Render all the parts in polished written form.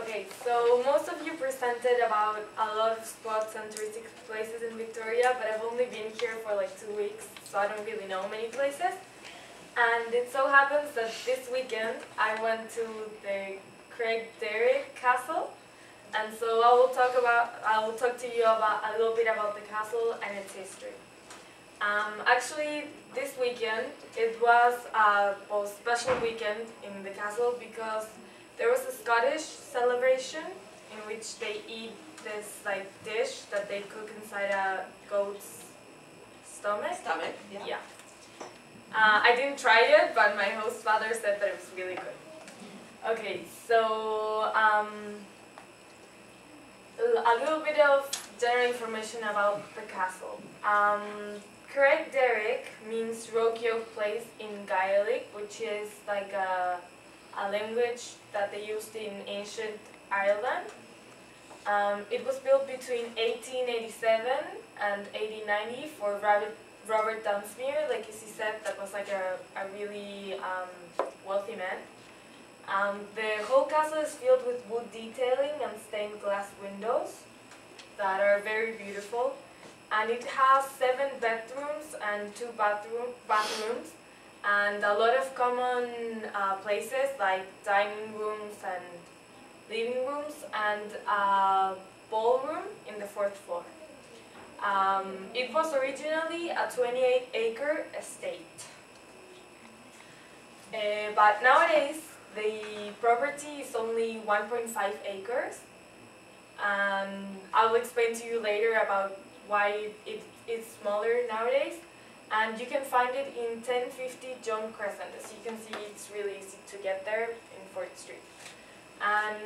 Okay, so most of you presented about a lot of spots and touristic places in Victoria, but I've only been here for like 2 weeks, so I don't really know many places. And it so happens that this weekend I went to the Craig Derrick Castle, and so I will talk to you about a little bit about the castle and its history. Actually, this weekend it was a special weekend in the castle because there was a Scottish celebration in which they eat this dish that they cook inside a goat's stomach. Yeah. I didn't try it, but my host father said that it was really good. Okay, so a little bit of general information about the castle. Craig Derrick means rocky oak place in Gaelic, which is like a language that they used in ancient Ireland. It was built between 1887 and 1890 for Robert Dunsmuir, like as he said, that was like a really wealthy man. The whole castle is filled with wood detailing and stained glass windows that are very beautiful. And it has 7 bedrooms and 2 bathrooms, and a lot of common places like dining rooms and living rooms, and a ballroom in the 4th floor. It was originally a 28-acre estate. But nowadays the property is only 1.5 acres, and I'll explain to you later about why it is smaller nowadays. And you can find it in 1050 John Crescent. As you can see, it's really easy to get there in 4th Street. And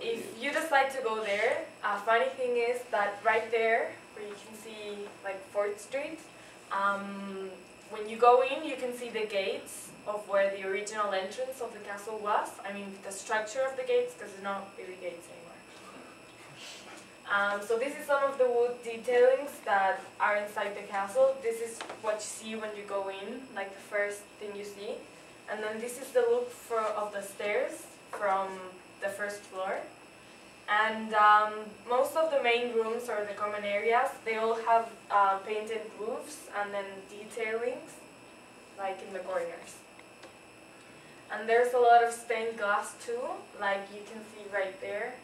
if you decide to go there, a funny thing is that right there, where you can see like 4th Street, when you go in, you can see the gates of where the original entrance of the castle was. I mean, the structure of the gates, because it's not really gates anymore. So this is some of the wood detailings that are inside the castle. This is what you see when you go in, like the first thing you see. And then this is the look of the stairs from the 1st floor. And most of the main rooms or the common areas, they all have painted roofs and then detailings, like in the corners. And there's a lot of stained glass too, like you can see right there,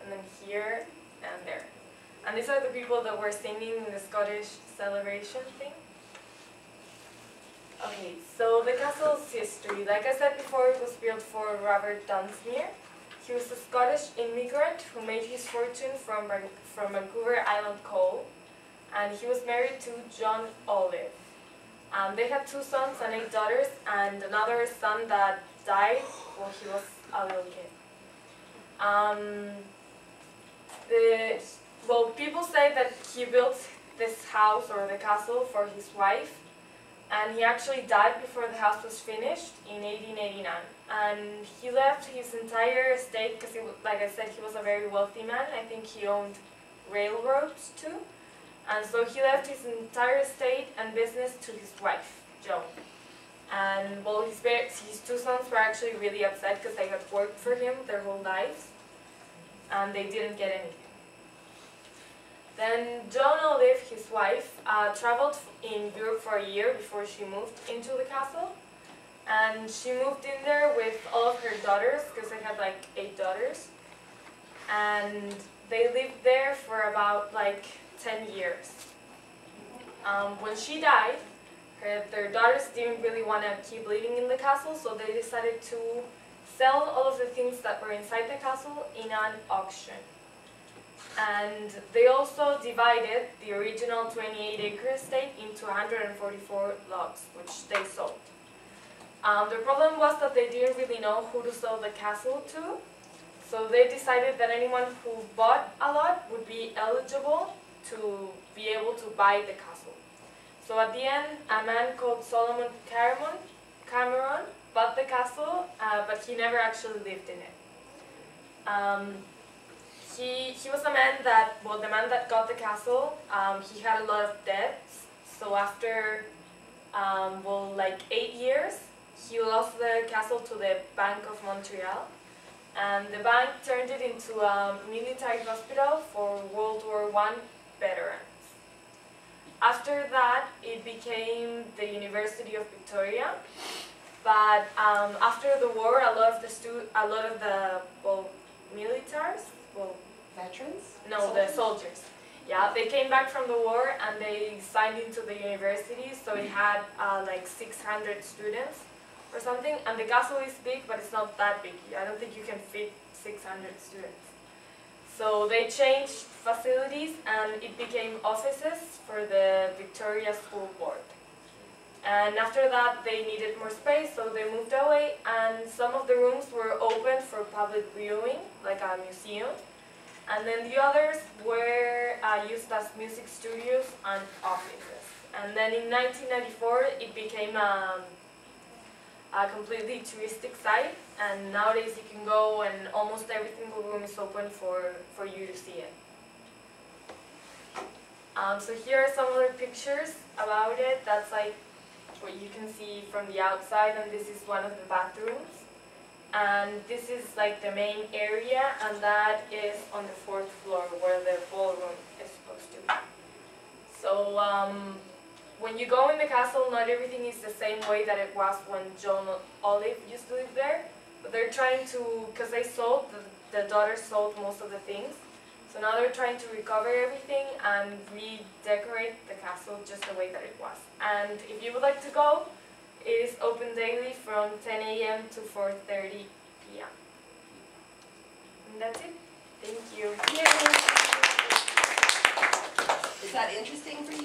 and then here, and there. And these are the people that were singing in the Scottish celebration thing. Okay, so the castle's history. Like I said before, it was built for Robert Dunsmuir. He was a Scottish immigrant who made his fortune from Vancouver Island coal, and he was married to John Olive. They had 2 sons and 8 daughters, and another son that died while he was a little kid. People say that he built this house or the castle for his wife, and he actually died before the house was finished in 1889. And he left his entire estate because, like I said, he was a very wealthy man. I think he owned railroads too. And so he left his entire estate and business to his wife, Joan. And well, his 2 sons were actually really upset because they had worked for him their whole lives, and they didn't get anything. Then Joan Olive, his wife, traveled in Europe for a year before she moved into the castle. And she moved in there with all of her daughters, because they had like 8 daughters. And they lived there for about like 10 years. When she died, their daughters didn't really want to keep living in the castle, so they decided to sell all of the things that were inside the castle in an auction. And they also divided the original 28-acre estate into 144 lots, which they sold. The problem was that they didn't really know who to sell the castle to, so they decided that anyone who bought a lot would be eligible to be able to buy the castle. So at the end, a man called Solomon Cameron bought the castle, but he never actually lived in it. He was a man that, the man that got the castle, he had a lot of debts. So after, like 8 years, he lost the castle to the Bank of Montreal. and the bank turned it into a military hospital for World War I veterans. After that, it became the University of Victoria, but after the war, a lot of the militaries, Veterans? no, Soldiers? the soldiers. Yeah, they came back from the war and they signed into the university, so it had like 600 students or something, and the castle is big, but it's not that big. I don't think you can fit 600 students. So they changed facilities and it became offices for the Victoria School Board. And after that they needed more space, so they moved away, and some of the rooms were open for public viewing, like a museum. And then the others were used as music studios and offices. And then in 1994 it became a completely touristic site, and nowadays you can go and almost every single room is open for you to see it. So here are some other pictures about it. That's like what you can see from the outside, and this is one of the bathrooms. And this is like the main area, and that is on the 4th floor where the ballroom is supposed to be. So when you go in the castle, not everything is the same way that it was when John Olive used to live there, but they're trying to, because they sold, the daughters sold most of the things, so now they're trying to recover everything and redecorate the castle just the way that it was. And if you would like to go, it is open daily from 10 a.m. to 4:30 p.m. And that's it. Thank you. Yay. Is that interesting for you?